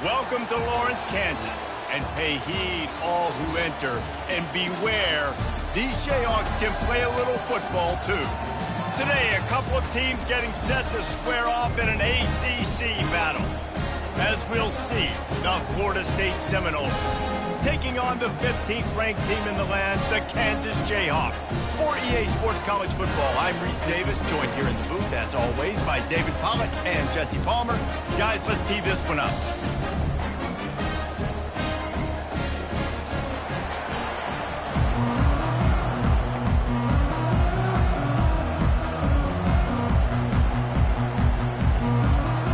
Welcome to Lawrence, Kansas, and pay heed all who enter, and beware, these Jayhawks can play a little football too. Today, a couple of teams getting set to square off in an ACC battle. As we'll see, the Florida State Seminoles taking on the 15th ranked team in the land, the Kansas Jayhawks. For EA Sports College Football, I'm Reese Davis, joined here in the booth, as always, by David Pollack and Jesse Palmer. Guys, let's tee this one up.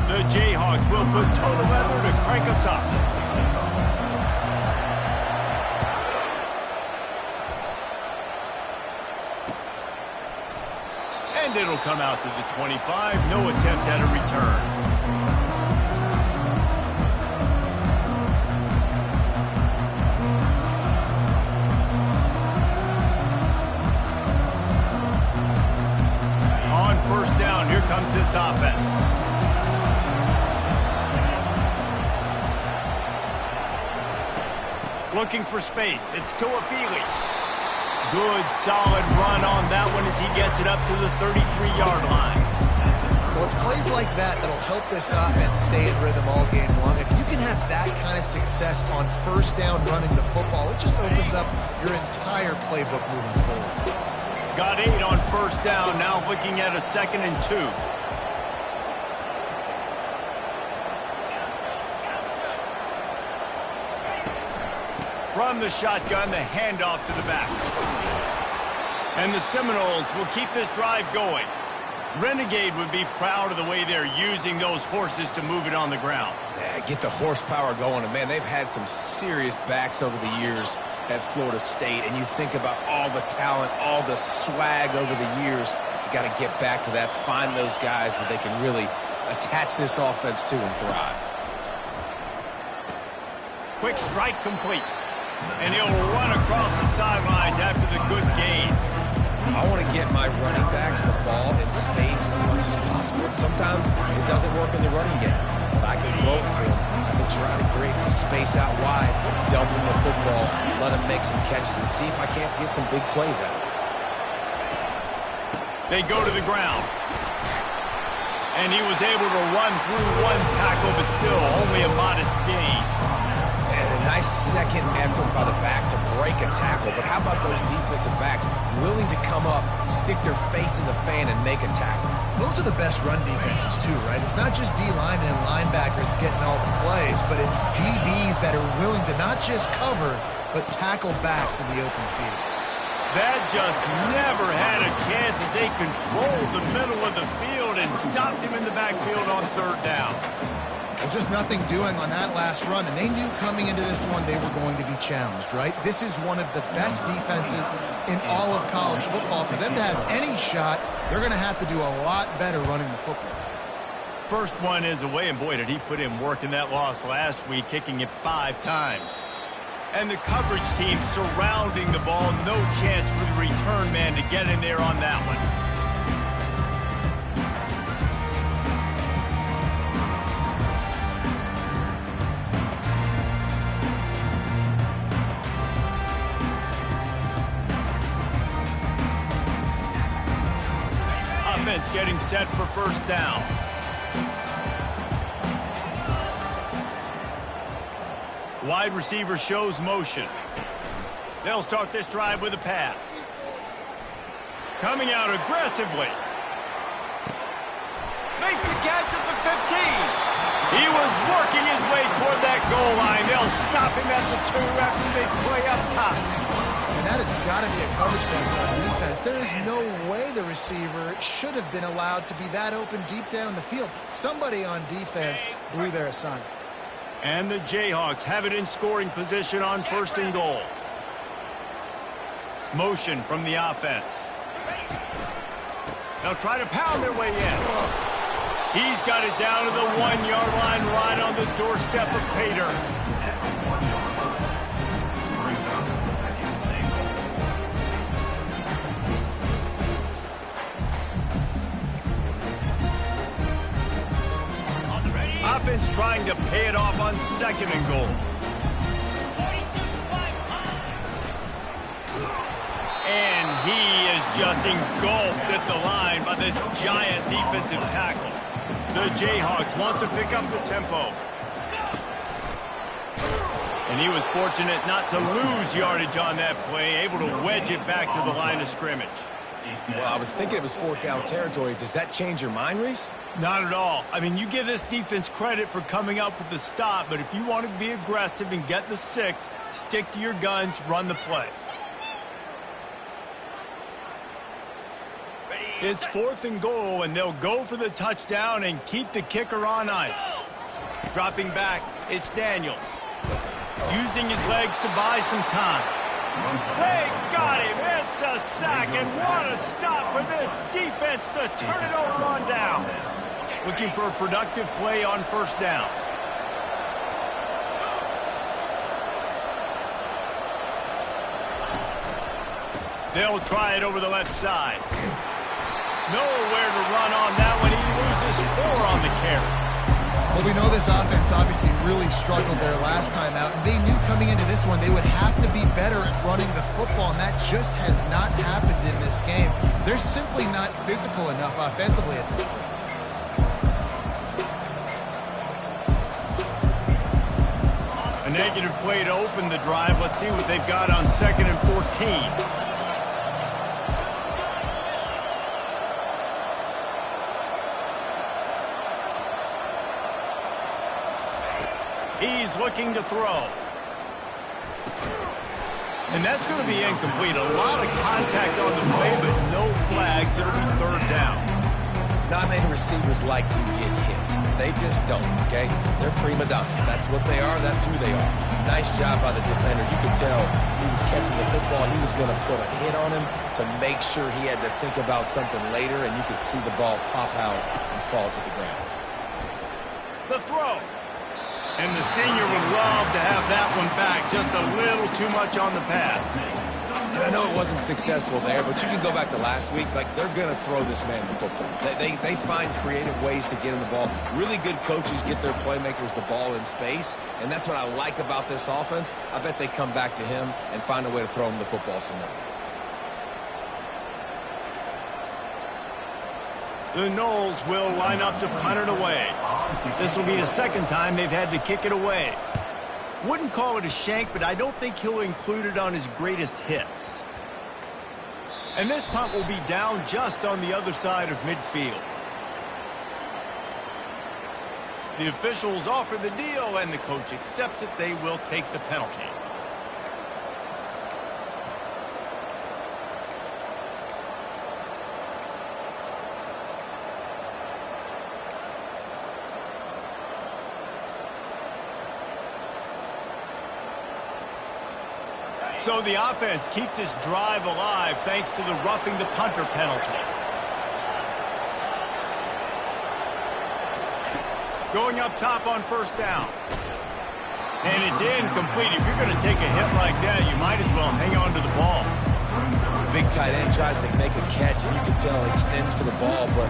The Jayhawks will put total leather to crank us up. And it'll come out to the 25. No attempt at a return. On first down, here comes this offense. Looking for space. It's Tuafili. Good, solid run on that one as he gets it up to the 33-yard line. Well, it's plays like that that'll help this offense stay in rhythm all game long. If you can have that kind of success on first down running the football, it just opens up your entire playbook moving forward. Got 8 on first down, now looking at a 2nd and 2. From the shotgun, the handoff to the back. And the Seminoles will keep this drive going. Renegade would be proud of the way they're using those horses to move it on the ground. Yeah, get the horsepower going. And, man, they've had some serious backs over the years at Florida State. And you think about all the talent, all the swag over the years. You got to get back to that, find those guys that they can really attach this offense to and thrive. Quick strike complete. And he'll run across the sidelines after the good gain. I want to get my running backs the ball in space as much as possible. And sometimes it doesn't work in the running game. But I can throw it to him. I can try to create some space out wide, dump him the football, let him make some catches, and see if I can't get some big plays out of it. They go to the ground. And he was able to run through one tackle, but still only a modest gain. Nice second effort by the back to break a tackle, but how about those defensive backs willing to come up, stick their face in the fan, and make a tackle? Those are the best run defenses too, right? It's not just D linemen and linebackers getting all the plays, but it's DBs that are willing to not just cover, but tackle backs in the open field. That just never had a chance as they controlled the middle of the field and stopped him in the backfield on third down. Well, just nothing doing on that last run, and they knew coming into this one they were going to be challenged, right? This is one of the best defenses in all of college football. For them to have any shot, they're going to have to do a lot better running the football. First one is away, and boy, did he put in work in that loss last week, kicking it 5 times. And the coverage team surrounding the ball, no chance for the return man to get in there on that one. Getting set for first down. Wide receiver shows motion. They'll start this drive with a pass. Coming out aggressively. Makes the catch at the 15. He was working his way toward that goal line. They'll stop him at the 2 after they play up top. And that has got to be a coverage bust on defense. There is no way the receiver should have been allowed to be that open deep down the field. Somebody on defense blew their assignment. And the Jayhawks have it in scoring position on first and goal. Motion from the offense. They'll try to pound their way in. He's got it down to the 1-yard line, right on the doorstep of Pater. defense trying to pay it off on 2nd and goal. And he is just engulfed at the line by this giant defensive tackle. The Jayhawks want to pick up the tempo. And he was fortunate not to lose yardage on that play, able to wedge it back to the line of scrimmage. Well, I was thinking it was 4th down territory. Does that change your mind, Reese? Not at all. I mean, you give this defense credit for coming up with the stop, but if you want to be aggressive and get the 6, stick to your guns, run the play. It's 4th and goal, and they'll go for the touchdown and keep the kicker on ice. Dropping back, it's Daniels. Using his legs to buy some time. They got him. It's a sack, and what a stop for this defense to turn it over on down. Looking for a productive play on 1st down. They'll try it over the left side. Nowhere to run on that one. He loses 4 on the carry. Well, we know this offense obviously really struggled there last time out. And they knew coming into this one they would have to be better at running the football, and that just has not happened in this game. They're simply not physical enough offensively at this point. A negative play to open the drive. Let's see what they've got on 2nd and 14. He's looking to throw. And that's going to be incomplete. A lot of contact on the play, but no flags. It'll be 3rd down. Not many receivers like to get hit. They just don't, okay? They're prima donnas. That's what they are. That's who they are. Nice job by the defender. You could tell he was catching the football. He was going to put a hit on him to make sure he had to think about something later, and you could see the ball pop out and fall to the ground. The throw. And the senior would love to have that one back. Just a little too much on the pass. And I know it wasn't successful there, but you can go back to last week. Like, they're going to throw this man the football. They find creative ways to get him the ball. Really good coaches get their playmakers the ball in space, and that's what I like about this offense. I bet they come back to him and find a way to throw him the football some more. The Knowles will line up to punt it away. This will be the 2nd time they've had to kick it away. Wouldn't call it a shank, but I don't think he'll include it on his greatest hits. And this punt will be down just on the other side of midfield. The officials offer the deal, and the coach accepts it. They will take the penalty. So the offense keeps this drive alive thanks to the roughing the punter penalty. Going up top on 1st down. And it's incomplete. If you're going to take a hit like that, you might as well hang on to the ball. Big tight end tries to make a catch, and you can tell he extends for the ball, but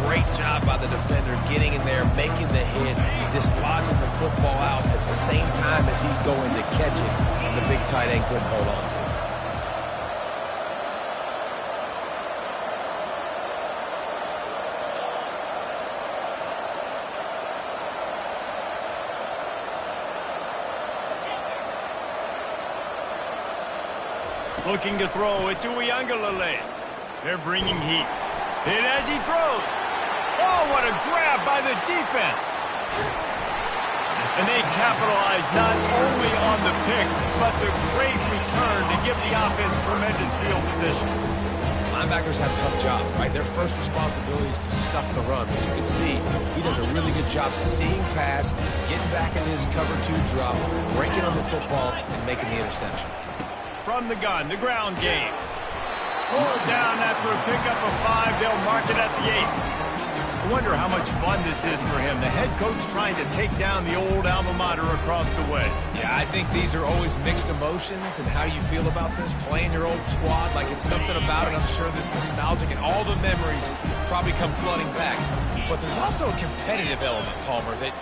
great job by the defender getting in there, making the hit, dislodging the football out at the same time as he's going to catch it. And the big tight end couldn't hold on to it. Looking to throw, it's Uiagalelei. They're bringing heat. Hit as he throws. Oh, what a grab by the defense. And they capitalize not only on the pick, but the great return to give the offense tremendous field position. Linebackers have tough jobs, right? Their first responsibility is to stuff the run. But you can see he does a really good job seeing pass, getting back in his cover 2 drop, breaking on the football, and making the interception. From the gun, the ground game. Pulled down after a pickup of 5. They'll mark it at the 8. I wonder how much fun this is for him. The head coach trying to take down the old alma mater across the way. Yeah, I think these are always mixed emotions, and how you feel about this, playing your old squad. Like, it's something about it, I'm sure, that's nostalgic, and all the memories probably come flooding back. But there's also a competitive element, Palmer, that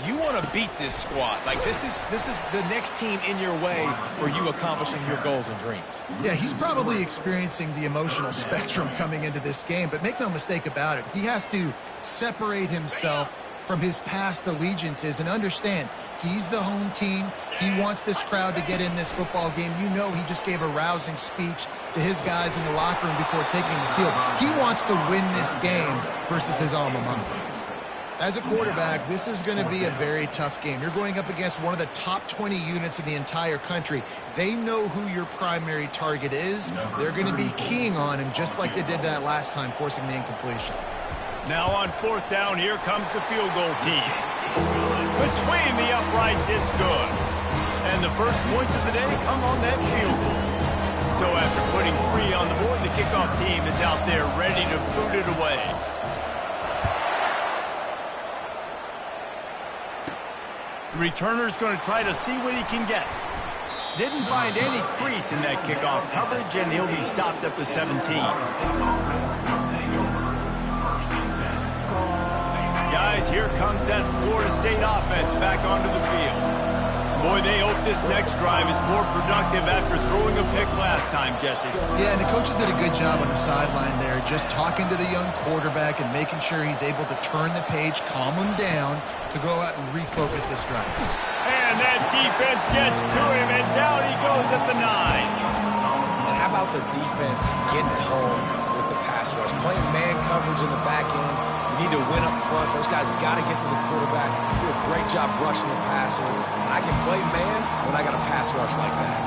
You want to beat this squad. Like, this is the next team in your way for you accomplishing your goals and dreams. Yeah, he's probably experiencing the emotional spectrum coming into this game, but make no mistake about it. He has to separate himself from his past allegiances and understand he's the home team. He wants this crowd to get in this football game. You know, he just gave a rousing speech to his guys in the locker room before taking the field. He wants to win this game versus his alma mater. As a quarterback, this is going to be a very tough game. You're going up against one of the top 20 units in the entire country. They know who your primary target is. They're going to be keying on him just like they did that last time, forcing the incompletion. Now on 4th down, here comes the field goal team. Between the uprights, it's good. And the first points of the day come on that field goal. So after putting 3 on the board, the kickoff team is out there ready to boot it away. The returner's going to try to see what he can get. Didn't find any crease in that kickoff coverage, and he'll be stopped at the 17. Guys, here comes that Florida State offense back onto the field. Boy, they hope this next drive is more productive after throwing a pick last time, Jesse. Yeah, and the coaches did a good job on the sideline there, just talking to the young quarterback and making sure he's able to turn the page, calm him down to go out and refocus this drive. And that defense gets to him, and down he goes at the 9. And how about the defense getting home with the pass rush? Playing man coverage in the back end. You need to win up front. Those guys got to get to the quarterback. Do a great job rushing the passer. I can play man when I got a pass rush like that.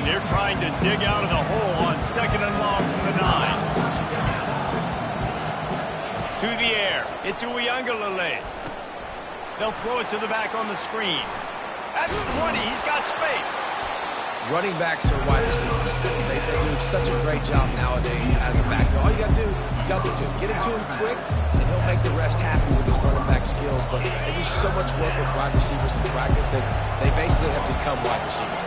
They're trying to dig out of the hole on 2nd and long from the 9. To the air. It's Uiagalelei. They'll throw it to the back on the screen. At the 20, he's got space. Running backs are wide receivers. They do such a great job nowadays out of the backfield. All you got to do, double to him. Get it to him quick, and he'll make the rest happy with his running back skills. But they do so much work with wide receivers in practice that they basically have become wide receivers.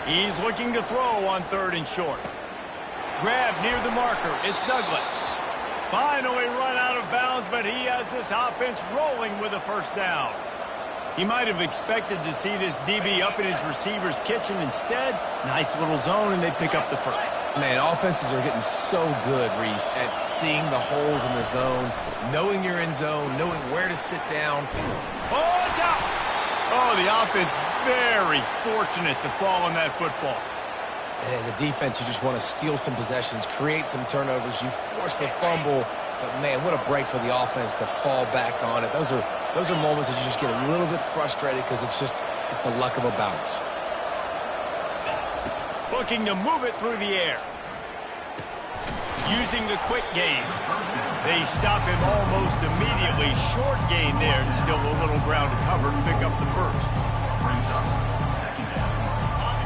He's looking to throw on 3rd and short. Grab near the marker. It's Douglas. Finally run out of bounds, but he has this offense rolling with a 1st down. He might have expected to see this DB up in his receiver's kitchen. Instead, nice little zone, and they pick up the 1st. Man, offenses are getting so good, Reese, at seeing the holes in the zone, knowing you're in zone, knowing where to sit down. Oh, it's out! Oh, the offense very fortunate to fall on that football. And as a defense, you just want to steal some possessions, create some turnovers. You force the fumble, but man, what a break for the offense to fall back on it. Those are moments that you just get a little bit frustrated because it's the luck of a bounce. Looking to move it through the air. Using the quick game. They stop him almost immediately. Short gain there, and still a little ground to cover to pick up the 1st.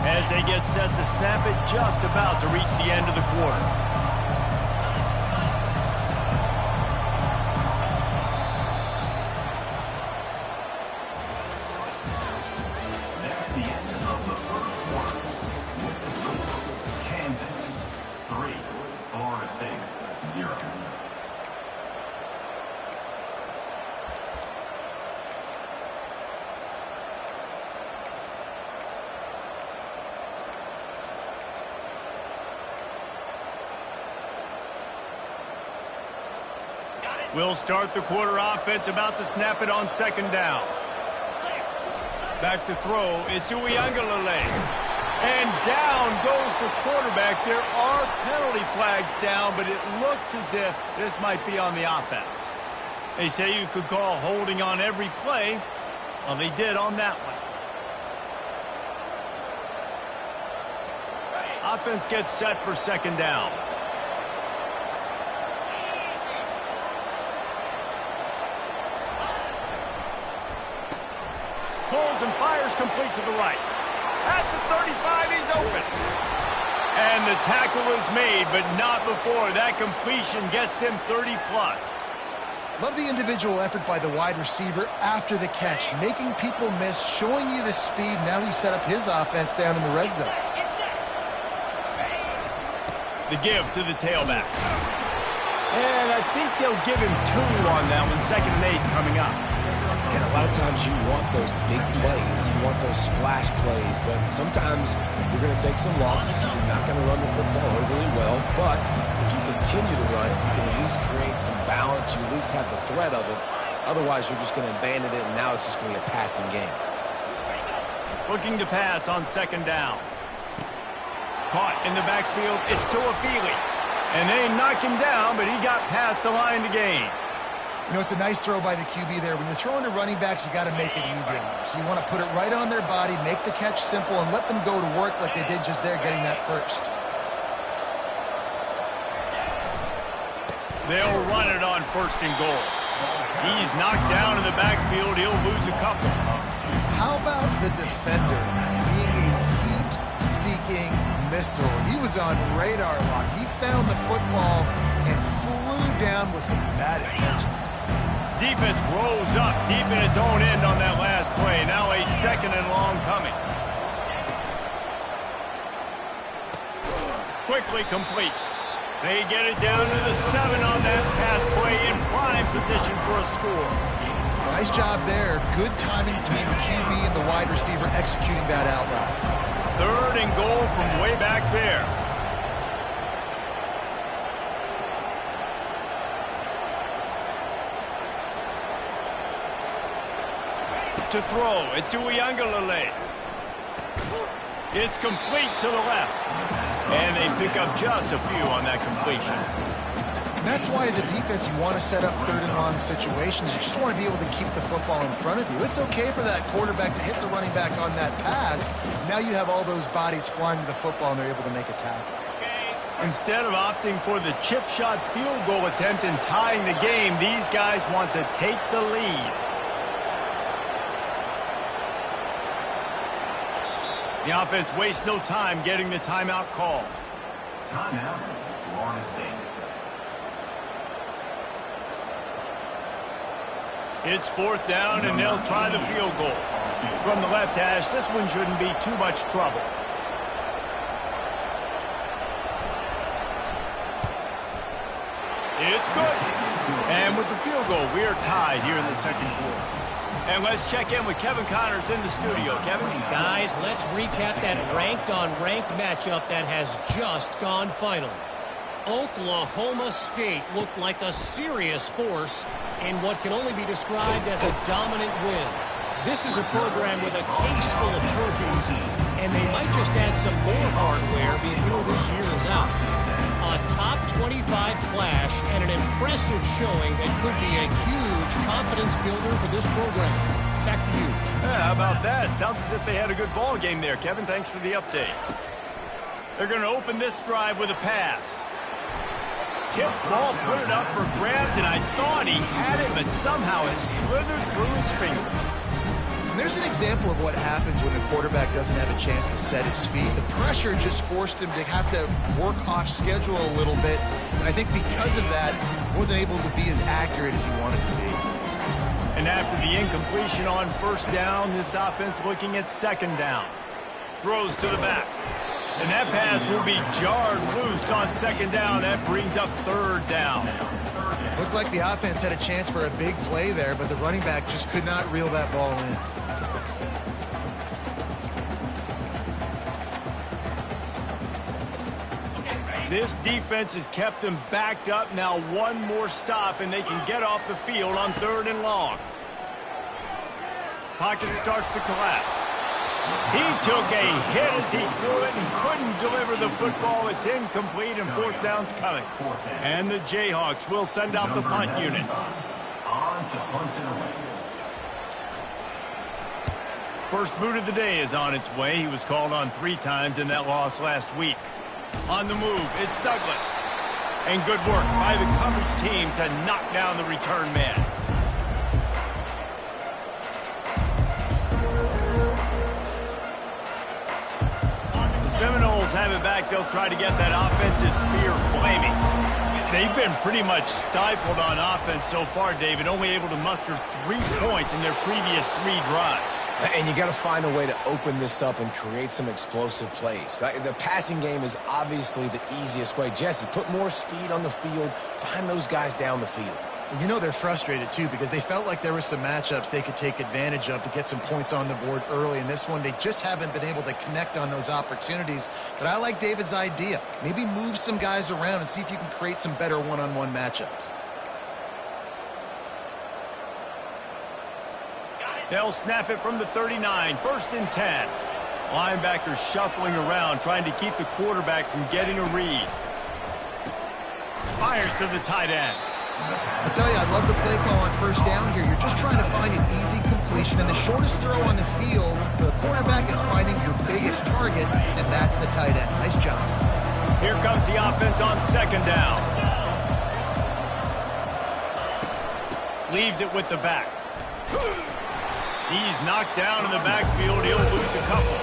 As they get set to snap it, just about to reach the end of the quarter. That's the end of the 1st quarter. Kansas 3, Florida State 0. We'll start the quarter offense, about to snap it on 2nd down. Back to throw, it's Uiagalelei. And down goes the quarterback. There are penalty flags down, but it looks as if this might be on the offense. They say you could call holding on every play. Well, they did on that one. Offense gets set for 2nd down. pulls and fires complete to the right. At the 35, he's open. And the tackle is made, but not before that completion gets him 30-plus. Love the individual effort by the wide receiver after the catch, making people miss, showing you the speed. Now he set up his offense down in the red zone. The give to the tailback. And I think they'll give him 2 on that one. 2nd and 8 coming up. And a lot of times you want those big plays. You want those splash plays. But sometimes you're going to take some losses. You're not going to run the football overly well. But if you continue to run it, you can at least create some balance. You at least have the threat of it. Otherwise, you're just going to abandon it, and now it's just going to be a passing game. Looking to pass on 2nd down. Caught in the backfield. It's Tuafili. And they knock him down, but he got past the line to gain. You know, it's a nice throw by the QB there. When you're throwing to running backs, you got to make it easy on them. So you want to put it right on their body, make the catch simple, and let them go to work like they did just there, getting that first. They'll run it on 1st and goal. He's knocked down in the backfield. He'll lose a couple. How about the defender being a heat-seeking missile? He was on radar lock. He found the football and flew down with some bad intentions. Defense rose up deep in its own end on that last play. Now a 2nd and long coming. Quickly complete. They get it down to the 7 on that pass play, in prime position for a score. Nice job there. Good timing between the QB and the wide receiver executing that out route. 3rd and goal from way back there. To throw, it's Uiagalelei. It's complete to the left. And they pick up just a few on that completion. And that's why as a defense you want to set up 3rd and long situations. You just want to be able to keep the football in front of you. It's okay for that quarterback to hit the running back on that pass. Now you have all those bodies flying to the football and they're able to make a tackle. Instead of opting for the chip shot field goal attempt and tying the game, these guys want to take the lead. The offense wastes no time getting the timeout called. Timeout, Florida State. It's 4th down, and they'll try the field goal. From the left hash, this one shouldn't be too much trouble. It's good. And with the field goal, we are tied here in the 2nd quarter. And let's check in with Kevin Connors in the studio. Kevin? Guys, let's recap that ranked-on-ranked matchup that has just gone final. Oklahoma State looked like a serious force in what can only be described as a dominant win. This is a program with a case full of trophies, and they might just add some more hardware before this year is out. A top 25 clash and an impressive showing that could be a huge confidence builder for this program. Back to you. Yeah, how about that? Sounds as if they had a good ball game there, Kevin. Thanks for the update. They're going to open this drive with a pass. Tip ball, put it up for grabs, and I thought he had it, but somehow it slithered through his fingers. And there's an example of what happens when the quarterback doesn't have a chance to set his feet. The pressure just forced him to have to work off schedule a little bit. And I think because of that, wasn't able to be as accurate as he wanted to be. And after the incompletion on 1st down, this offense looking at 2nd down. Throws to the back. And that pass will be jarred loose on 2nd down. That brings up 3rd down. Looked like the offense had a chance for a big play there, but the running back just could not reel that ball in. This defense has kept them backed up. Now one more stop, and they can get off the field on 3rd and long. Pocket starts to collapse. He took a hit as he threw it and couldn't deliver the football. It's incomplete, and 4th down's coming. And the Jayhawks will send out the punt unit. First boot of the day is on its way. He was called on 3 times in that loss last week. On the move, it's Douglas. And good work by the coverage team to knock down the return man. Seminoles have it back. They'll try to get that offensive spear flaming. They've been pretty much stifled on offense so far, David, only able to muster 3 points in their previous 3 drives. And you got to find a way to open this up and create some explosive plays. The passing game is obviously the easiest way. Jesse, put more speed on the field. Find those guys down the field. You know they're frustrated, too, because they felt like there were some matchups they could take advantage of to get some points on the board early. In this one, they just haven't been able to connect on those opportunities. But I like David's idea. Maybe move some guys around and see if you can create some better one-on-one matchups. They'll snap it from the 39, 1st and 10. Linebackers shuffling around, trying to keep the quarterback from getting a read. Fires to the tight end. I tell you, I love the play call on 1st down here. You're just trying to find an easy completion, and the shortest throw on the field for the quarterback is finding your biggest target, and that's the tight end. Nice job. Here comes the offense on 2nd down. Leaves it with the back. He's knocked down in the backfield. He'll lose a couple.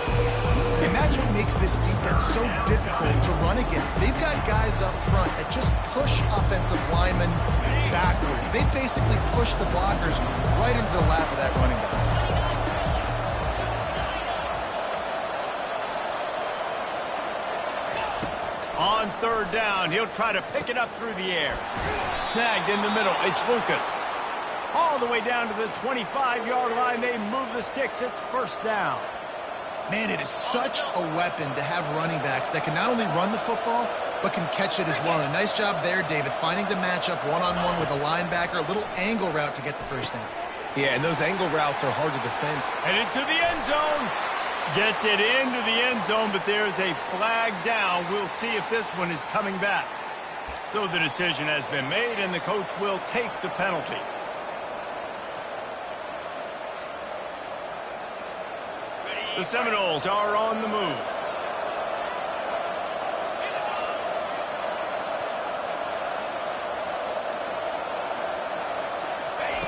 And that's what makes this defense so difficult to run against. They've got guys up front that just push offensive linemen backwards. They basically push the blockers right into the lap of that running back. On 3rd down, he'll try to pick it up through the air. Snagged in the middle. It's Lucas. All the way down to the 25-yard line. They move the sticks. It's 1st down. Man, it is such a weapon to have running backs that can not only run the football, but can catch it as well. And a nice job there, David, finding the matchup one-on-one with a linebacker, a little angle route to get the 1st down. Yeah, and those angle routes are hard to defend. Headed to the end zone. Gets it into the end zone, but there's a flag down. We'll see if this one is coming back. So the decision has been made, and the coach will take the penalty. The Seminoles are on the move.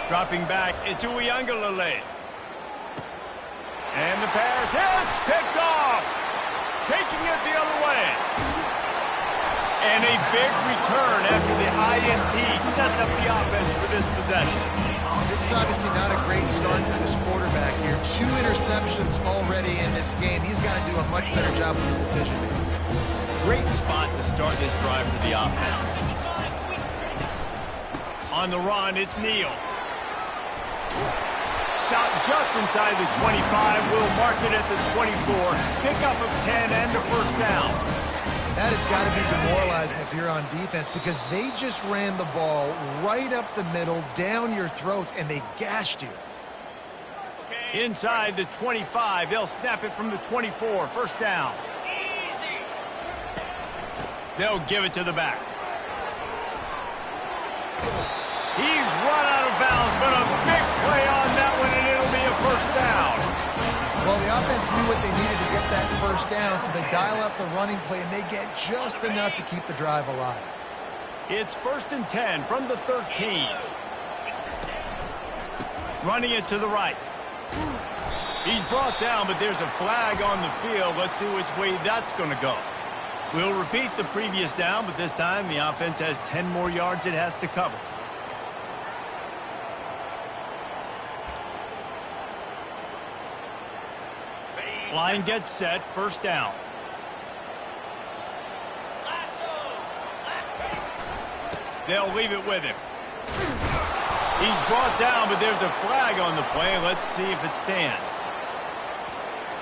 Dropping back, it's Uiagalelei. And the pass hits, picked off. Taking it the other way. And a big return after the INT sets up the offense for this possession. This is obviously not a great start for this quarterback here. 2 interceptions already in this game. He's got to do a much better job with his decision-making. Great spot to start this drive for the offense. On the run, it's Neal. Stop just inside the 25. We'll mark it at the 24. Pickup of 10 and a 1st down. That has got to be demoralizing if you're on defense because they just ran the ball right up the middle, down your throats, and they gashed you. Inside the 25, they'll snap it from the 24. 1st down. They'll give it to the back. He's run out of bounds, but a big play on that one, and it'll be a 1st down. Well, the offense knew what they needed to get that 1st down, so they dial up the running play, and they get just enough to keep the drive alive. It's 1st and 10 from the 13. Running it to the right. He's brought down, but there's a flag on the field. Let's see which way that's going to go. We'll repeat the previous down, but this time the offense has 10 more yards it has to cover. Line gets set, 1st down. They'll leave it with him. He's brought down, but there's a flag on the play. Let's see if it stands.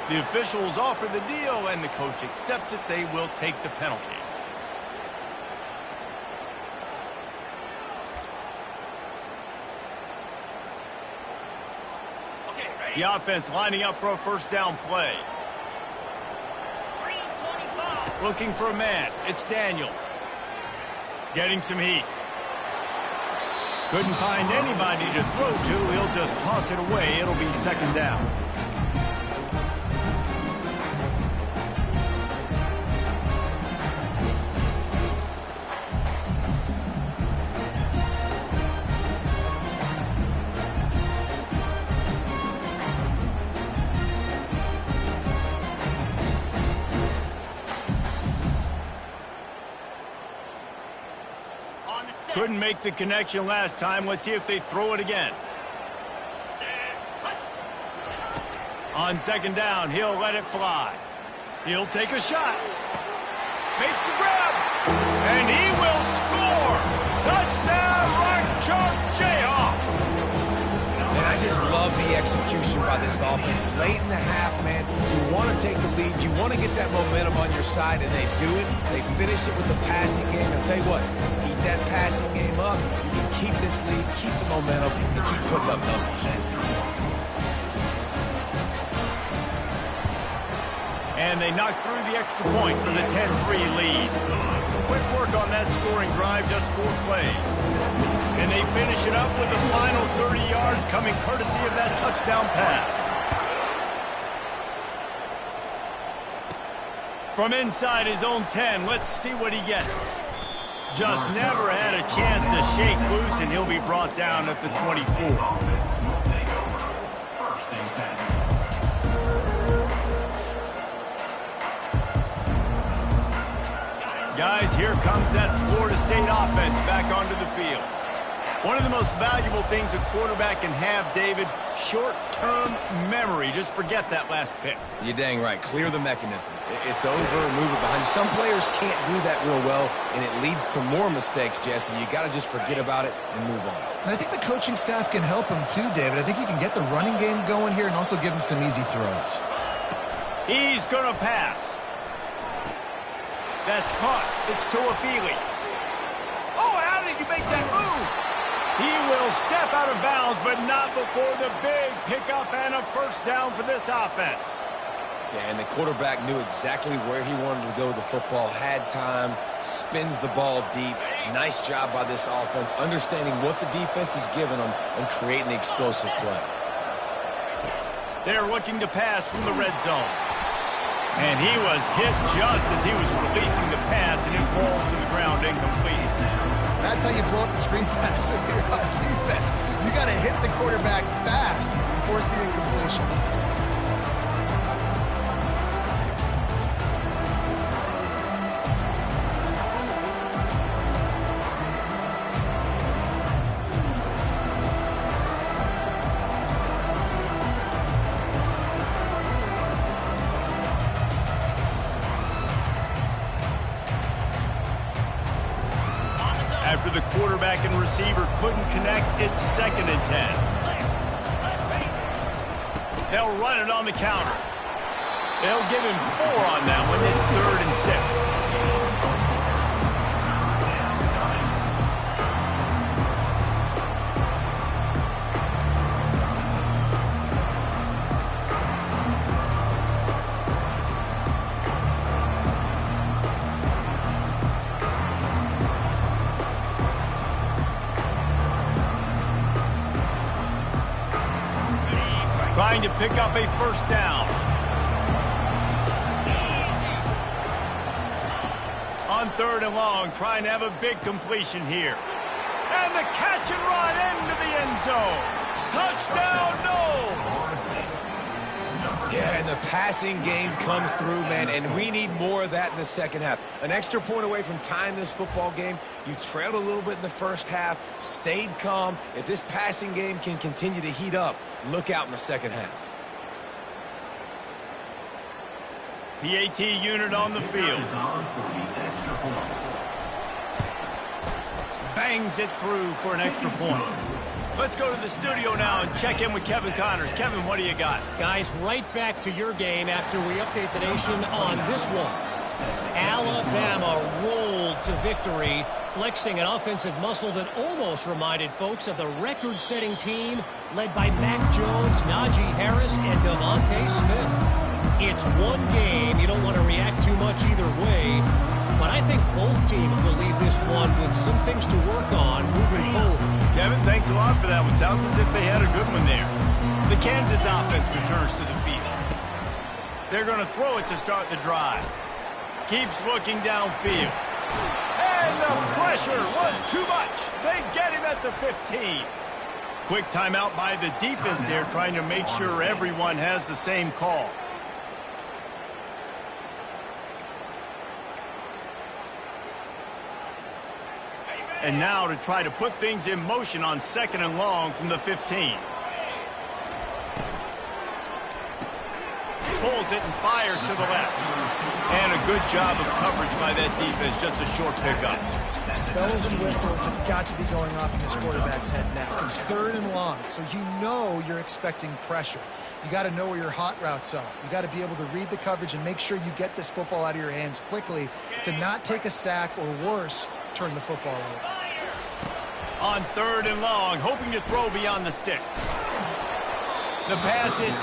The officials offer the deal, and the coach accepts it. They will take the penalty. The offense lining up for a 1st down play. Looking for a man. It's Daniels. Getting some heat. Couldn't find anybody to throw to. He'll just toss it away. It'll be 2nd down. Couldn't make the connection last time. Let's see if they throw it again. On second down, he'll let it fly. He'll take a shot. Makes the grab. And he will score. Touchdown, Rock Chalk Jayhawk. And I just love the execution by this offense. Late in the half, man, you want to take the lead. You want to get that momentum on your side, and they do it. They finish it with the passing game. I'll tell you what, keep that passing game up. You can keep this lead, keep the momentum, and keep putting up numbers. And they knock through the extra point for the 10-3 lead. Quick work on that scoring drive, just 4 plays. And they finish it up with the final 30 yards coming courtesy of that touchdown pass. From inside his own 10, let's see what he gets. Just never had a chance to shake loose, and he'll be brought down at the 24. Guys, here comes that Florida State offense back onto the field. One of the most valuable things a quarterback can have, David, short-term memory. Just forget that last pick. You're dang right. Clear the mechanism. It's over, move it behind you. Some players can't do that real well, and it leads to more mistakes, Jesse. You got to just forget about it and move on. And I think the coaching staff can help him too, David. I think you can get the running game going here and also give him some easy throws. He's going to pass. That's caught. It's Tuafili. Oh, how did you make that move? He will step out of bounds, but not before the big pickup and a first down for this offense. Yeah, and the quarterback knew exactly where he wanted to go with the football, had time, spins the ball deep. Nice job by this offense, understanding what the defense is giving them and creating the explosive play. They're looking to pass from the red zone. And he was hit just as he was releasing the pass, and it falls to the ground incomplete. That's how you blow up the screen pass if you're on defense. You got to hit the quarterback fast and force the incompletion. After the quarterback and receiver couldn't connect, it's 2nd and 10. They'll run it on the counter. They'll give him 4 on that one. It's 3rd and 6. Trying to pick up a first down. On 3rd and long, trying to have a big completion here. And the catch and run into the end zone. Touchdown, no! Yeah, and the passing game comes through, man, and we need more of that in the second half. An extra point away from tying this football game. You trailed a little bit in the first half, stayed calm. If this passing game can continue to heat up, look out in the second half. PAT unit on the field. Bangs it through for an extra point. Let's go to the studio now and check in with Kevin Connors. Kevin, what do you got? Guys, right back to your game after we update the nation on this one. Alabama rolled to victory, flexing an offensive muscle that almost reminded folks of the record-setting team led by Mac Jones, Najee Harris, and Devontae Smith. It's one game. You don't want to react too much either way, but I think both teams will leave this one with some things to work on moving forward. Kevin, thanks a lot for that one. Sounds as if they had a good one there. The Kansas offense returns to the field. They're going to throw it to start the drive. Keeps looking downfield. And the pressure was too much. They get him at the 15. Quick timeout by the defense there, trying to make sure everyone has the same call. And now to try to put things in motion on 2nd and long from the 15. Pulls it and fires to the left. And a good job of coverage by that defense, just a short pickup. Bells and whistles have got to be going off in this quarterback's head now. It's 3rd and long, so you know you're expecting pressure. You got to know where your hot routes are. You got to be able to read the coverage and make sure you get this football out of your hands quickly to not take a sack or worse, turn the football over. On 3rd and long, hoping to throw beyond the sticks. The pass is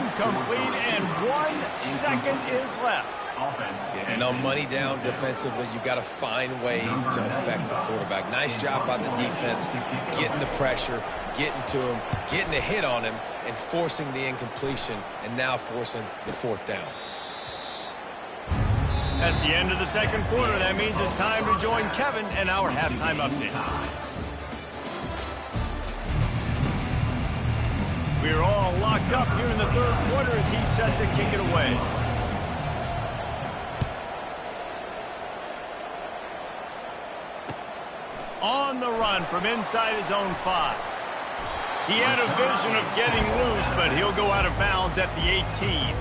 incomplete, and 1 second is left. Yeah, and on money down defensively, you've got to find ways to affect the quarterback. Nice job by the defense, getting the pressure, getting to him, getting a hit on him, and forcing the incompletion, and now forcing the 4th down. That's the end of the 2nd quarter. That means it's time to join Kevin and our halftime update. We're all locked up here in the 3rd quarter as he's set to kick it away. On the run from inside his own 5. He had a vision of getting loose, but he'll go out of bounds at the 18.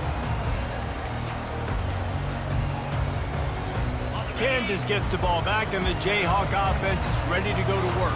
Kansas gets the ball back, and the Jayhawk offense is ready to go to work.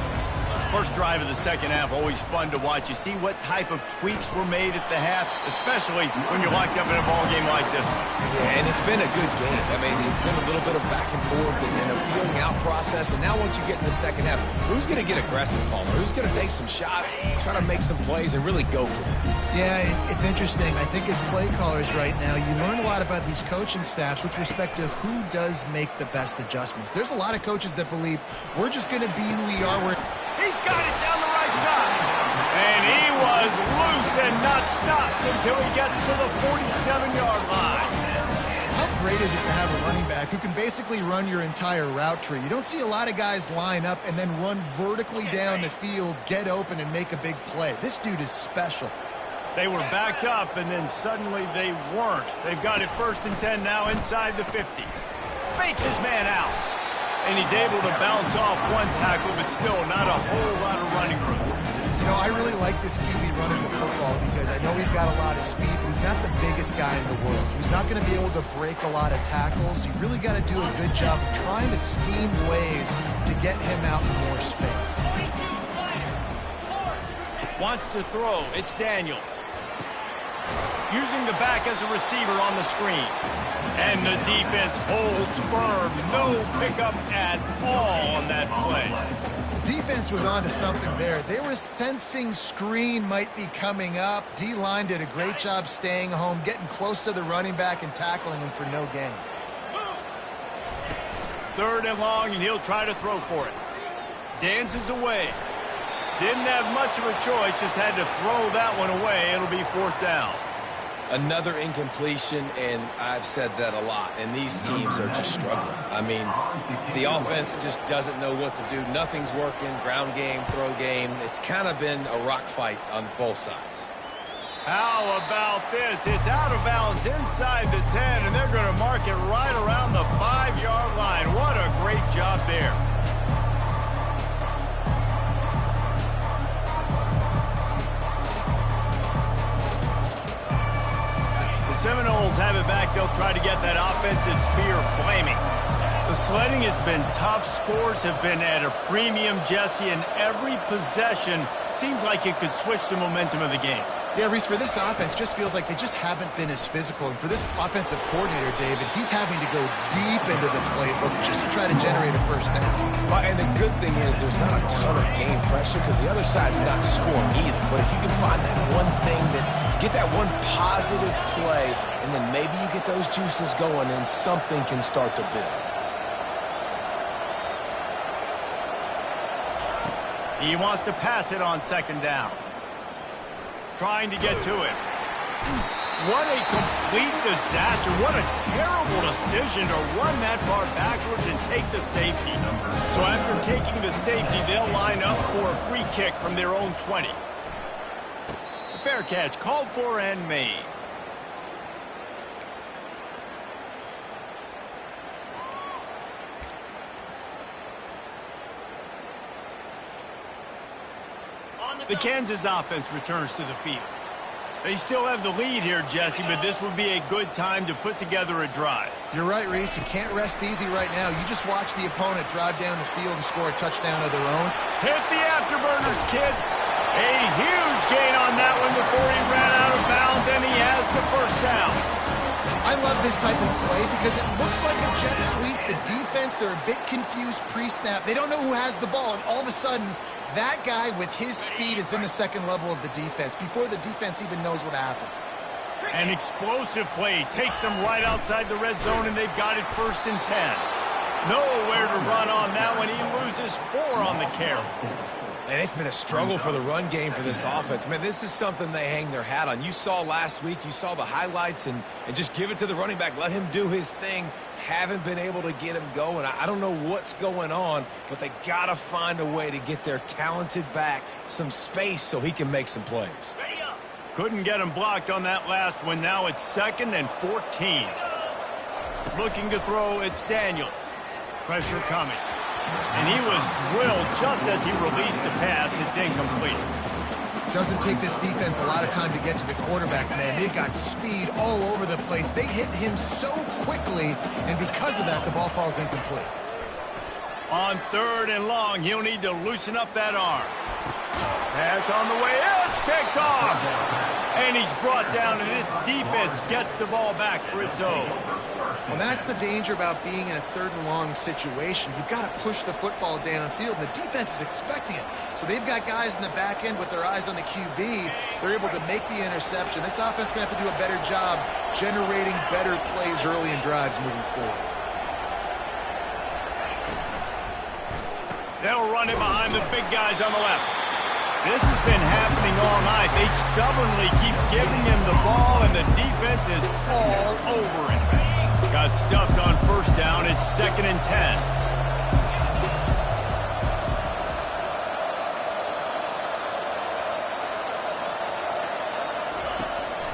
First drive of the 2nd half, always fun to watch. You see what type of tweaks were made at the half, especially when you're locked up in a ball game like this one. Yeah, and it's been a good game. I mean, it's been a little bit of back and forth and a feeling out process. And now once you get in the 2nd half, who's going to get aggressive, Palmer? Who's going to take some shots, try to make some plays, and really go for it? Yeah, it's interesting. I think as play callers right now, you learn a lot about these coaching staffs with respect to who does make the best adjustments. There's a lot of coaches that believe we're just going to be who we are. He's got it down the right side. And he was loose and not stopped until he gets to the 47-yard line. How great is it to have a running back who can basically run your entire route tree? You don't see a lot of guys line up and then run vertically down the field, get open, and make a big play. This dude is special. They were backed up, and then suddenly they weren't. They've got it 1st and 10 now inside the 50. Fakes his man out. And he's able to bounce off 1 tackle, but still not a whole lot of running room. You know, I really like this QB running the football because I know he's got a lot of speed, but he's not the biggest guy in the world. So he's not going to be able to break a lot of tackles. You really got to do a good job of trying to scheme ways to get him out in more space. Wants to throw. It's Daniels. Using the back as a receiver on the screen. And the defense holds firm. No pickup at all on that play. The defense was on to something there. They were sensing screen might be coming up. D-line did a great job staying home, getting close to the running back and tackling him for no gain. 3rd and long, and he'll try to throw for it. Dances away. Didn't have much of a choice, just had to throw that one away. It'll be 4th down. Another incompletion, and I've said that a lot, and these teams are just struggling. I mean, the offense just doesn't know what to do. Nothing's working, ground game, throw game. It's kind of been a rock fight on both sides. How about this? It's out of bounds inside the 10, and they're going to mark it right around the 5-yard line. What a great job there. Seminoles have it back. They'll try to get that offensive spear flaming. The sledding has been tough. Scores have been at a premium, Jesse, and every possession seems like it could switch the momentum of the game. Yeah, Reese, for this offense, just feels like they just haven't been as physical. And for this offensive coordinator, David, he's having to go deep into the playbook just to try to generate a 1st down. And the good thing is there's not a ton of game pressure because the other side's not scoring either. But if you can find that one thing get that one positive play, and then maybe you get those juices going and something can start to build. He wants to pass it on 2nd down. Trying to get to him. What a complete disaster. What a terrible decision to run that far backwards and take the safety. So after taking the safety, they'll line up for a free kick from their own 20. Fair catch, called for and made. The Kansas offense returns to the field. They still have the lead here, Jesse, but this would be a good time to put together a drive. You're right, Reese. You can't rest easy right now. You just watch the opponent drive down the field and score a touchdown of their own. Hit the afterburners, kid. A huge gain on that one before he ran out of bounds, and he has the first down. I love this type of play because it looks like a jet sweep. The defense, they're a bit confused pre-snap. They don't know who has the ball, and all of a sudden, that guy with his speed is in the second level of the defense before the defense even knows what happened. An explosive play takes them right outside the red zone, and they've got it 1st and 10. Nowhere to run on that one. He loses 4 on the carry. And it's been a struggle for the run game for this offense. Man, this is something they hang their hat on. You saw last week, you saw the highlights, and just give it to the running back. Let him do his thing. Haven't been able to get him going. I don't know what's going on, but they got to find a way to get their talented back some space so he can make some plays. Couldn't get him blocked on that last one. Now it's 2nd and 14. Looking to throw, it's Daniels. Pressure coming. And he was drilled just as he released the pass. It's incomplete. Doesn't take this defense a lot of time to get to the quarterback, man. They've got speed all over the place. They hit him so quickly, and because of that, the ball falls incomplete. On 3rd and long, he'll need to loosen up that arm. Pass on the way. It's picked off. And he's brought down, and this defense gets the ball back for its own. Well, that's the danger about being in a 3rd and long situation. You've got to push the football downfield, and the defense is expecting it. So they've got guys in the back end with their eyes on the QB. They're able to make the interception. This offense is going to have to do a better job generating better plays early in drives moving forward. They'll run it behind the big guys on the left. This has been happening all night. They stubbornly keep giving him the ball, and the defense is all over it. Got stuffed on 1st down. It's 2nd and 10.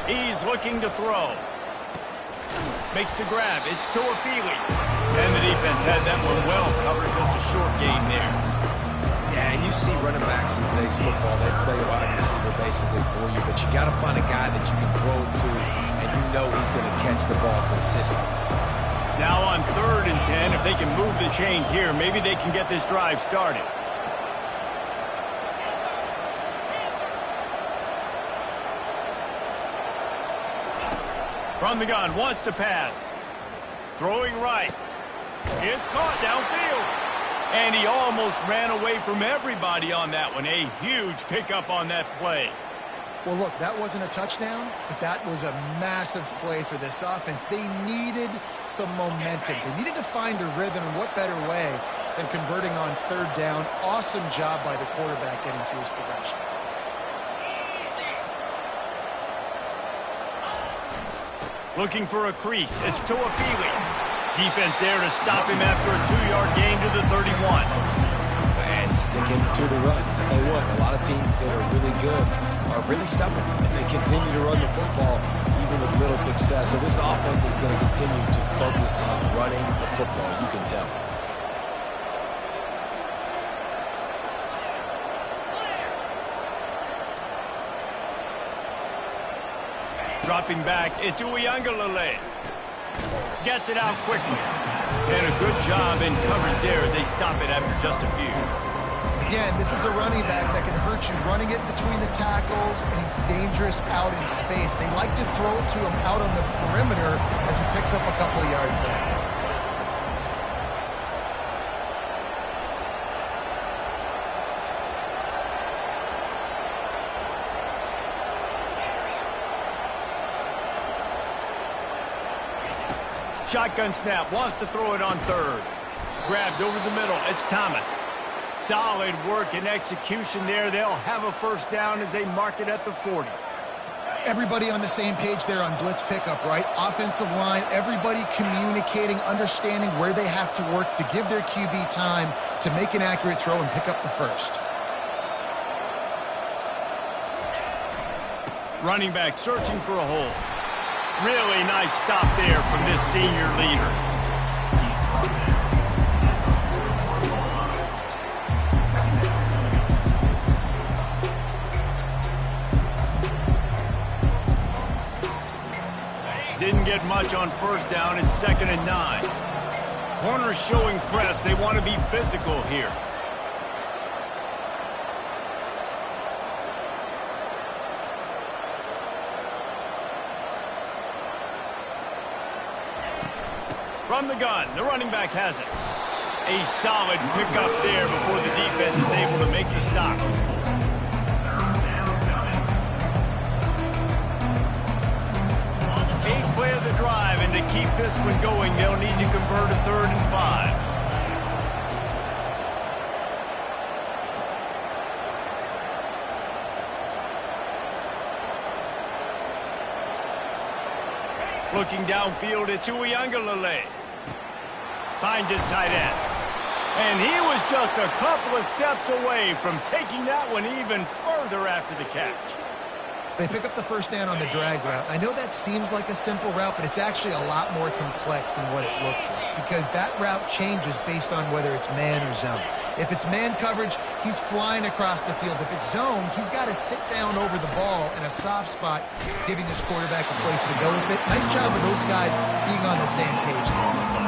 He's looking to throw. Makes the grab. It's Toafili. And the defense had that one well covered. Just a short game there. Yeah, and you see running backs in today's football, they play wide receiver basically for you, but you got to find a guy that you can throw it to, and you know he's going to catch the ball consistently. Now on 3rd and 10, if they can move the chains here, maybe they can get this drive started. From the gun, wants to pass. Throwing right. It's caught downfield. And he almost ran away from everybody on that one. A huge pickup on that play. Well, look, that wasn't a touchdown, but that was a massive play for this offense. They needed some momentum. They needed to find a rhythm, and what better way than converting on 3rd down. Awesome job by the quarterback getting through his progression. Looking for a crease. It's Toafili. Defense there to stop him after a 2-yard gain to the 31. And sticking to the run. I'll tell you what, a lot of teams that are really good are really stubborn, and they continue to run the football even with little success. So this offense is going to continue to focus on running the football. You can tell. Dropping back, it's Uiagalelei. Gets it out quickly. And a good job in coverage there as they stop it after just a few. Again, this is a running back that can hurt you running it between the tackles, and he's dangerous out in space. They like to throw it to him out on the perimeter as he picks up a couple of yards there. Shotgun snap, wants to throw it on 3rd. Grabbed over the middle, it's Thomas. Solid work and execution there. They'll have a 1st down as they mark it at the 40. Everybody on the same page there on blitz pickup, right? Offensive line, everybody communicating, understanding where they have to work to give their QB time to make an accurate throw and pick up the 1st. Running back searching for a hole. Really nice stop there from this senior leader. didn't get much on first down and 2nd and 9. Corners showing press. They want to be physical here. From the gun, the running back has it. A solid pickup there before the defense is able to make the stop. Eighth play of the drive, and to keep this one going, they'll need to convert a 3rd and 5. Looking downfield, it's Uiagalelei. Finds his tight end. And he was just a couple of steps away from taking that one even further after the catch. They pick up the first down on the drag route. I know that seems like a simple route, but it's actually a lot more complex than what it looks like, because that route changes based on whether it's man or zone. If it's man coverage, he's flying across the field. If it's zone, he's got to sit down over the ball in a soft spot, giving his quarterback a place to go with it. Nice job of those guys being on the same page there.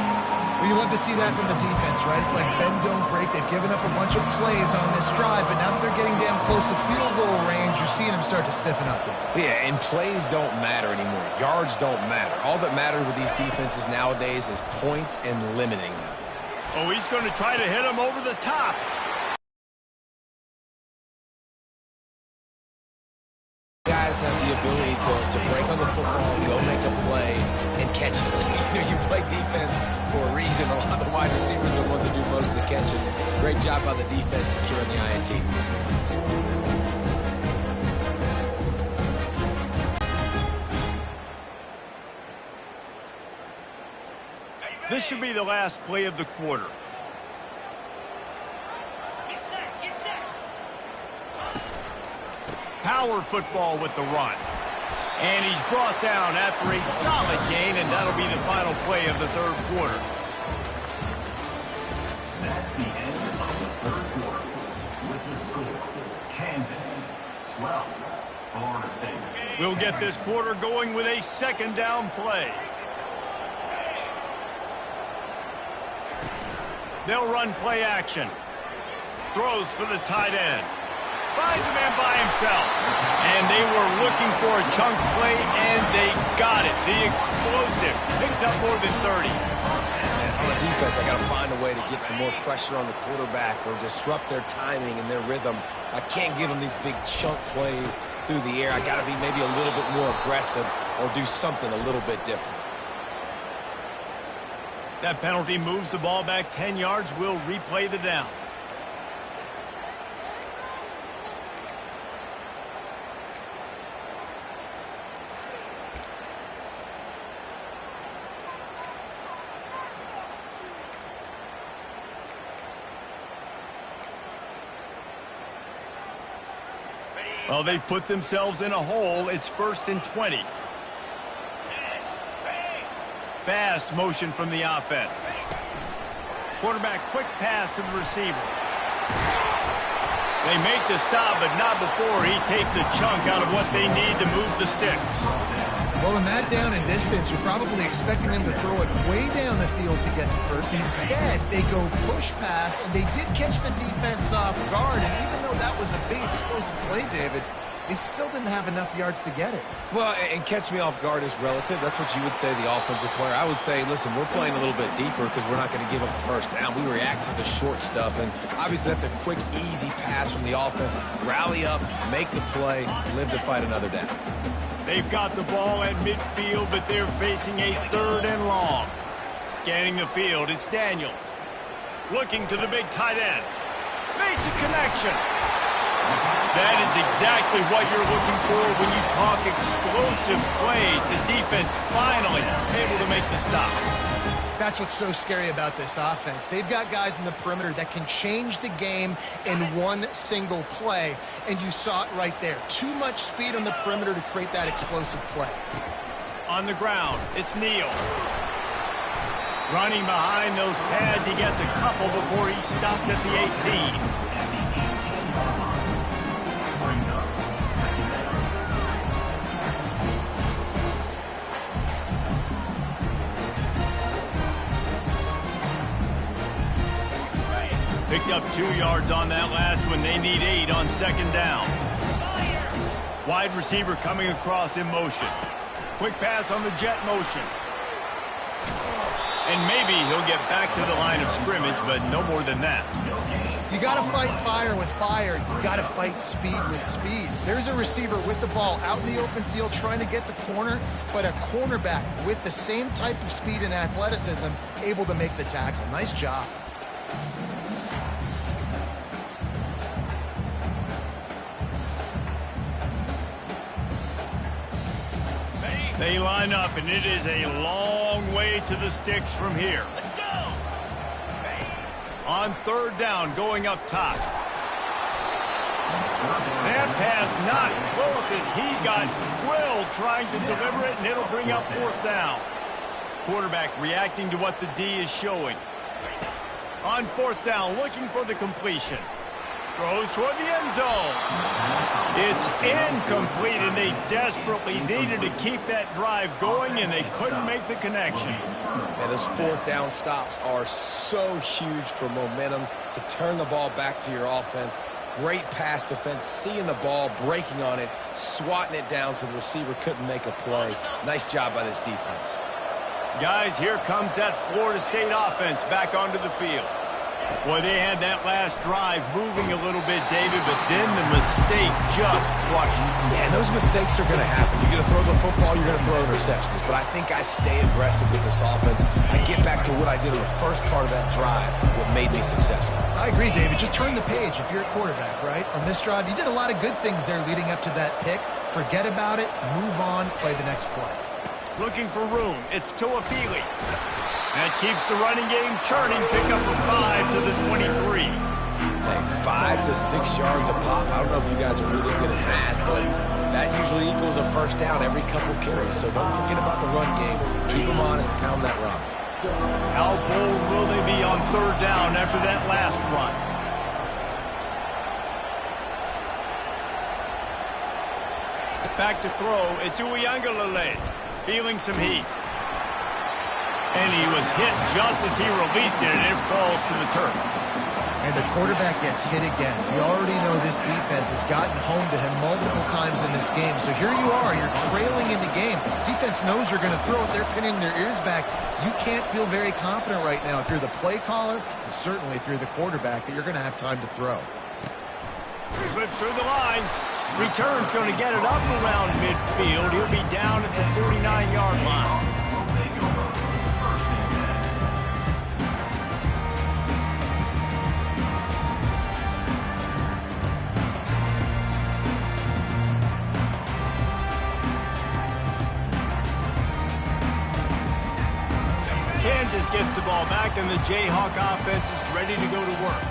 Well, you love to see that from the defense, right? It's like bend, don't break. They've given up a bunch of plays on this drive, but now that they're getting damn close to field goal range, you're seeing them start to stiffen up there. Yeah, and plays don't matter anymore. Yards don't matter. All that matters with these defenses nowadays is points and limiting them. Oh, he's going to try to hit him over the top. Guys have the ability to break on the football, go make a play, and catch it. You play defense for a reason. A lot of the wide receivers are the ones that do most of the catching. Great job by the defense securing the INT. This should be the last play of the quarter. Power football with the run. And he's brought down after a solid gain, and that'll be the final play of the 3rd quarter. That's the end of the 3rd quarter. With the score, Kansas 12, Florida State. We'll get this quarter going with a 2nd down play. They'll run play action. Throws for the tight end. Finds a man by himself. And they were looking for a chunk play, and they got it. The explosive picks up more than 30. And on the defense, I got to find a way to get some more pressure on the quarterback or disrupt their timing and their rhythm. I can't give them these big chunk plays through the air. I got to be maybe a little bit more aggressive or do something a little bit different. That penalty moves the ball back 10 yards. We'll replay the down. Well, they've put themselves in a hole. It's 1st and 20. Fast motion from the offense. Quarterback quick pass to the receiver. They make the stop, but not before he takes a chunk out of what they need to move the sticks. Well, in that down and distance, you're probably expecting them to throw it way down the field to get the first. Instead, they go push pass, and they did catch the defense off guard. And even though that was a big explosive play, David, they still didn't have enough yards to get it. Well, and catch me off guard is relative. That's what you would say, the offensive player. I would say, listen, we're playing a little bit deeper because we're not going to give up the first down. We react to the short stuff, and obviously that's a quick, easy pass from the offense. Rally up, make the play, live to fight another down. They've got the ball at midfield, but they're facing a 3rd and long. Scanning the field, it's Daniels. Looking to the big tight end. Makes a connection. That is exactly what you're looking for when you talk explosive plays. The defense finally able to make the stop. That's what's so scary about this offense. They've got guys in the perimeter that can change the game in one single play, and you saw it right there. Too much speed on the perimeter to create that explosive play. On the ground, it's Neal. Running behind those pads, he gets a couple before he's stopped at the 18. picked up 2 yards on that last one. They need 8 on second down. Wide receiver coming across in motion. Quick pass on the jet motion. And maybe he'll get back to the line of scrimmage, but no more than that. You got to fight fire with fire. You got to fight speed with speed. There's a receiver with the ball out in the open field trying to get the corner, but a cornerback with the same type of speed and athleticism able to make the tackle. Nice job. They line up, and it is a long way to the sticks from here. Let's go. On third down, going up top. That pass not close as he got drilled trying to deliver it, and it'll bring up fourth down. Quarterback reacting to what the D is showing. On fourth down, looking for the completion. Throws toward the end zone. It's incomplete, and they desperately needed to keep that drive going, and they couldn't make the connection. Man, those fourth down stops are so huge for momentum to turn the ball back to your offense. Great pass defense, seeing the ball, breaking on it, swatting it down so the receiver couldn't make a play. Nice job by this defense. Guys, here comes that Florida State offense back onto the field. Boy, they had that last drive moving a little bit, David, but then the mistake just crushed them. Yeah, and those mistakes are going to happen. You're going to throw the football, you're going to throw interceptions. But I think I stay aggressive with this offense. I get back to what I did on the first part of that drive, what made me successful. I agree, David. Just turn the page if you're a quarterback, right? On this drive, you did a lot of good things there leading up to that pick. Forget about it, move on, play the next play. Looking for room. It's Tuafili. That keeps the running game churning. Pick up a 5 to the 23. Hey, 5 to 6 yards a pop. I don't know if you guys are really good at math, but that usually equals a first down every couple carries. So don't forget about the run game. Keep them honest, pound that rock. How bold will they be on third down after that last run? Back to throw. It's Uiagalelei. Feeling some heat. And he was hit just as he released it, and it falls to the turf. And the quarterback gets hit again. We already know this defense has gotten home to him multiple times in this game. So here you are, you're trailing in the game. Defense knows you're going to throw it. They're pinning their ears back. You can't feel very confident right now if you're the play caller, and certainly if you're the quarterback, that you're going to have time to throw. Slips through the line. Return's going to get it up around midfield. He'll be down at the 49-yard line. Kansas gets the ball back, and the Jayhawk offense is ready to go to work.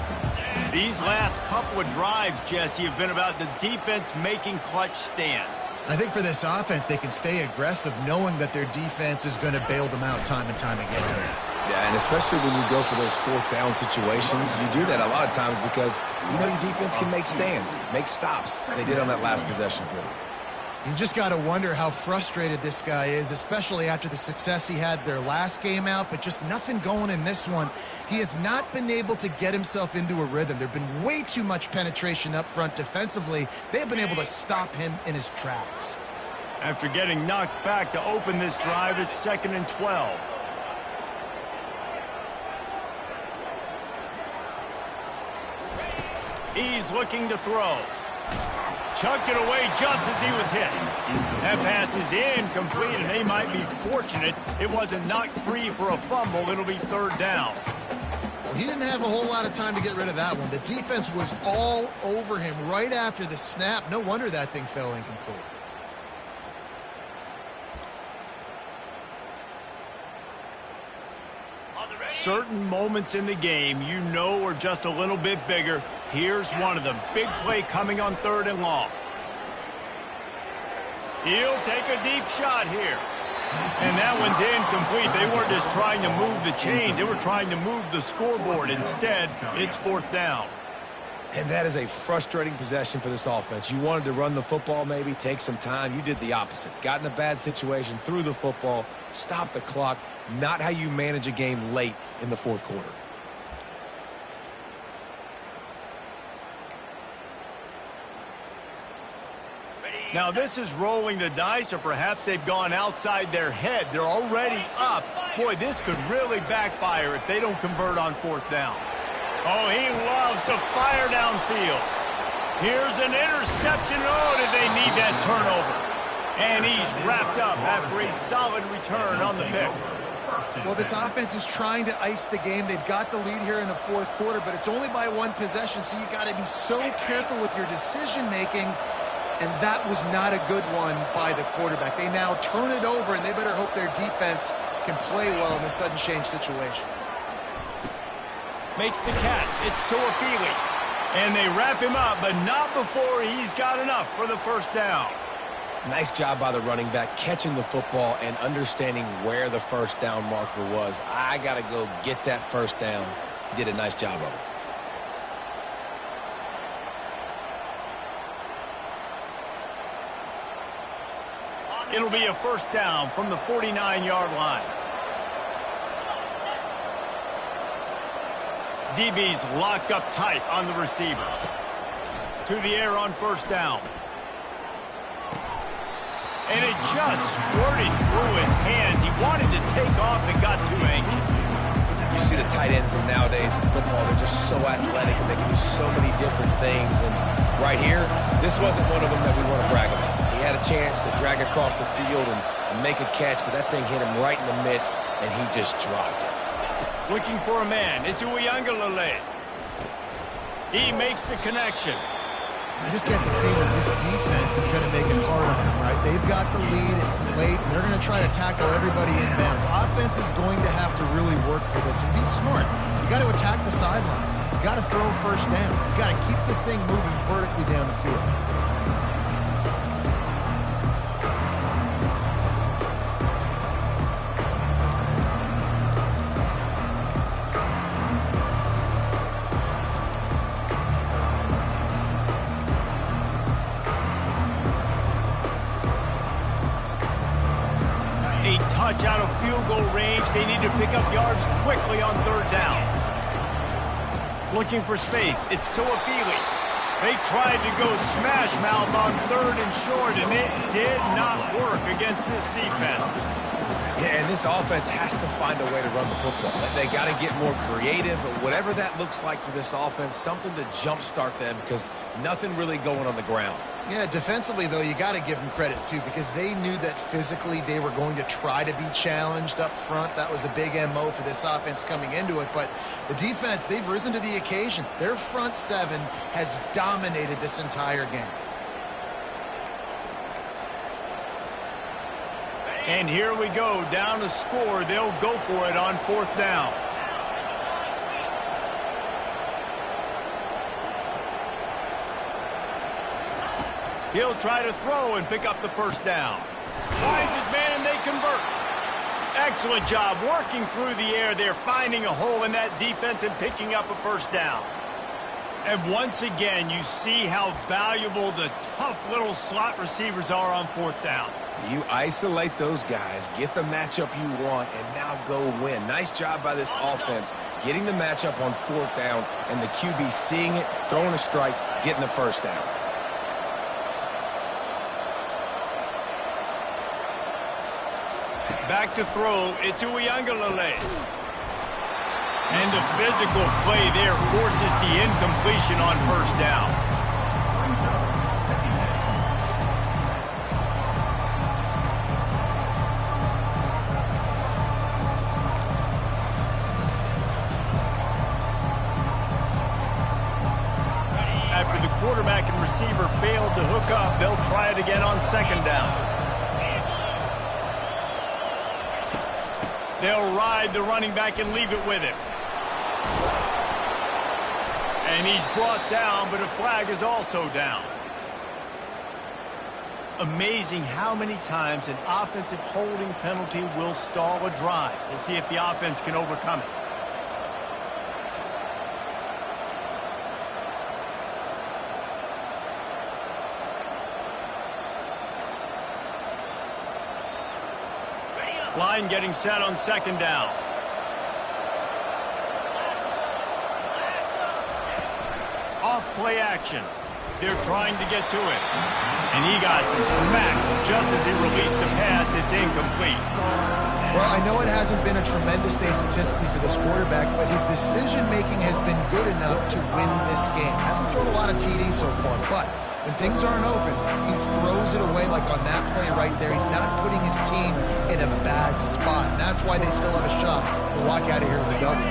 These last couple of drives, Jesse, have been about the defense making clutch stand. I think for this offense, they can stay aggressive knowing that their defense is going to bail them out time and time again. Yeah, and especially when you go for those fourth down situations, you do that a lot of times because you know your defense can make stands, make stops. They did on that last possession for you. You just got to wonder how frustrated this guy is, especially after the success he had their last game out, but just nothing going in this one. He has not been able to get himself into a rhythm. There have been way too much penetration up front defensively. They have been able to stop him in his tracks. After getting knocked back to open this drive, it's 2nd and 12. He's looking to throw. Chucked it away just as he was hit. That pass is incomplete, and they might be fortunate it wasn't knocked free for a fumble. It'll be third down. Well, he didn't have a whole lot of time to get rid of that one. The defense was all over him right after the snap. No wonder that thing fell incomplete. Certain moments in the game you know are just a little bit bigger. Here's one of them. Big play coming on 3rd and long. He'll take a deep shot here. And that one's incomplete. They weren't just trying to move the chains. They were trying to move the scoreboard. Instead, it's 4th down. And that is a frustrating possession for this offense. You wanted to run the football, maybe take some time. You did the opposite. Got in a bad situation, threw the football, stopped the clock. Not how you manage a game late in the 4th quarter. Now this is rolling the dice, or perhaps they've gone outside their head. They're already up. Boy, this could really backfire if they don't convert on fourth down. Oh, he loves to fire downfield. Here's an interception. Oh, did they need that turnover? And he's wrapped up after a solid return on the pick. Well, this offense is trying to ice the game. They've got the lead here in the fourth quarter, but it's only by one possession, so you got to be so careful with your decision-making, and that was not a good one by the quarterback. They now turn it over, and they better hope their defense can play well in this sudden change situation. Makes the catch. It's Tuafili. And they wrap him up, but not before he's got enough for the first down. Nice job by the running back catching the football and understanding where the first down marker was. I got to go get that first down. He did a nice job of it. It'll be a first down from the 49-yard line. DB's locked up tight on the receivers. To the air on first down. And it just squirted through his hands. He wanted to take off and got too anxious. You see the tight ends nowadays in football, they're just so athletic and they can do so many different things. And right here, this wasn't one of them that we want to brag about. He had a chance to drag across the field and make a catch, but that thing hit him right in the midst, and he just dropped it. Looking for a man. It's Uiagalelei. He makes the connection. You just get the feeling this defense is going to make it hard on them, right? They've got the lead. It's late, and they're going to try to tackle everybody inbounds. Offense is going to have to really work for this and be smart. You got to attack the sidelines. You got to throw first downs. You got to keep this thing moving vertically down the field. Touch out of field goal range. They need to pick up yards quickly on third down. Looking for space. It's Tuafili. They tried to go smash mouth on third and short, and it did not work against this defense. Yeah, and this offense has to find a way to run the football. They got to get more creative, whatever that looks like for this offense, something to jumpstart them because nothing really going on the ground. Yeah, defensively, though, you got to give them credit, too, because they knew that physically they were going to try to be challenged up front. That was a big MO for this offense coming into it. But the defense, they've risen to the occasion. Their front seven has dominated this entire game. And here we go, down to score. They'll go for it on fourth down. He'll try to throw and pick up the first down. Finds his man, and they convert. Excellent job working through the air there, finding a hole in that defense and picking up a first down. And once again, you see how valuable the tough little slot receivers are on fourth down. You isolate those guys, get the matchup you want, and now go win. Nice job by this offense, getting the matchup on fourth down, and the QB seeing it, throwing a strike, getting the first down. Back to throw, it's Uiagalelei. And the physical play there forces the incompletion on first down. After the quarterback and receiver failed to hook up, they'll try it again on second down. They'll ride the running back and leave it with him. And he's brought down, but a flag is also down. Amazing how many times an offensive holding penalty will stall a drive. We'll see if the offense can overcome it. Line getting set on second down. Off play action. They're trying to get to him. And he got smacked just as he released the pass. It's incomplete. Well, I know it hasn't been a tremendous day statistically for this quarterback, but his decision-making has been good enough to win this game. Hasn't thrown a lot of TDs so far, but when things aren't open, he throws it away like on that play right there. He's not putting his team in a bad spot, and that's why they still have a shot to walk out of here with a W.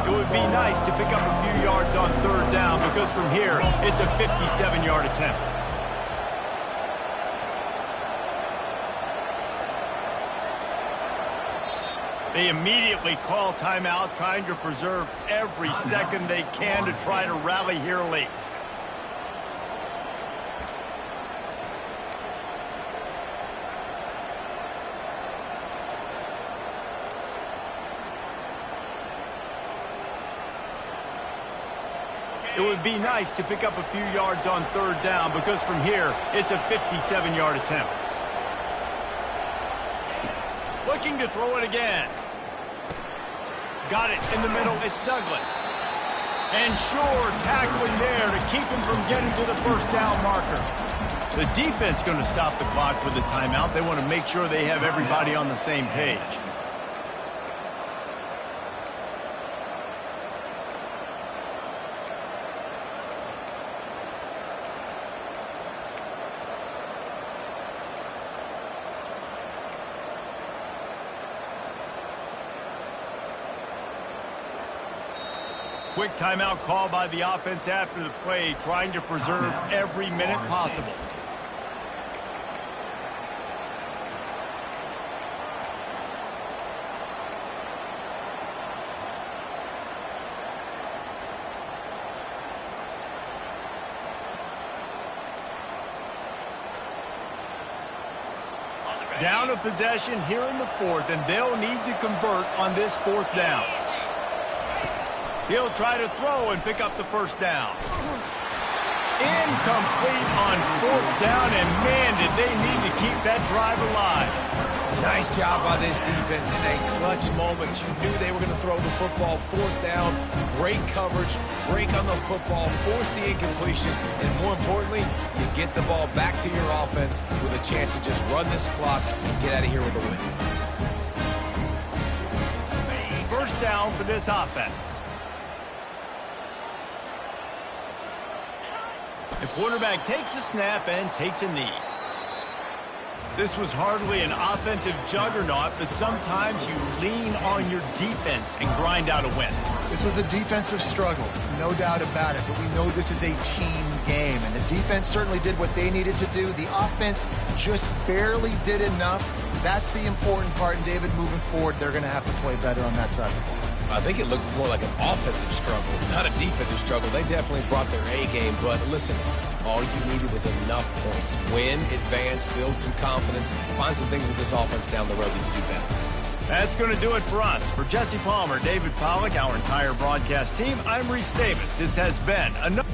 It would be nice to pick up a few yards on third down because from here, it's a 57-yard attempt. They immediately call timeout, trying to preserve every second they can to try to rally here late. It would be nice to pick up a few yards on third down because from here, it's a 57-yard attempt. Looking to throw it again. Got it in the middle. It's Douglas. And sure, tackling there to keep him from getting to the first down marker. The defense going to stop the clock with the timeout. They want to make sure they have everybody on the same page. Quick timeout call by the offense after the play, trying to preserve every minute possible. Down a possession here in the fourth, and they'll need to convert on this fourth down. He'll try to throw and pick up the first down. Incomplete on fourth down, and man, did they need to keep that drive alive. Nice job by this defense in a clutch moment. You knew they were going to throw the football. Fourth down, great coverage, break on the football, force the incompletion, and more importantly, you get the ball back to your offense with a chance to just run this clock and get out of here with a win. First down for this offense. The quarterback takes a snap and takes a knee. This was hardly an offensive juggernaut, but sometimes you lean on your defense and grind out a win. This was a defensive struggle, no doubt about it, but we know this is a team game, and the defense certainly did what they needed to do. The offense just barely did enough. That's the important part, and David, moving forward, they're going to have to play better on that side of the ball. I think it looked more like an offensive struggle, not a defensive struggle. They definitely brought their A game, but listen, all you needed was enough points. Win, advance, build some confidence, find some things with this offense down the road that you do better. That's going to do it for us. For Jesse Palmer, David Pollack, our entire broadcast team, I'm Reese Davis. This has been another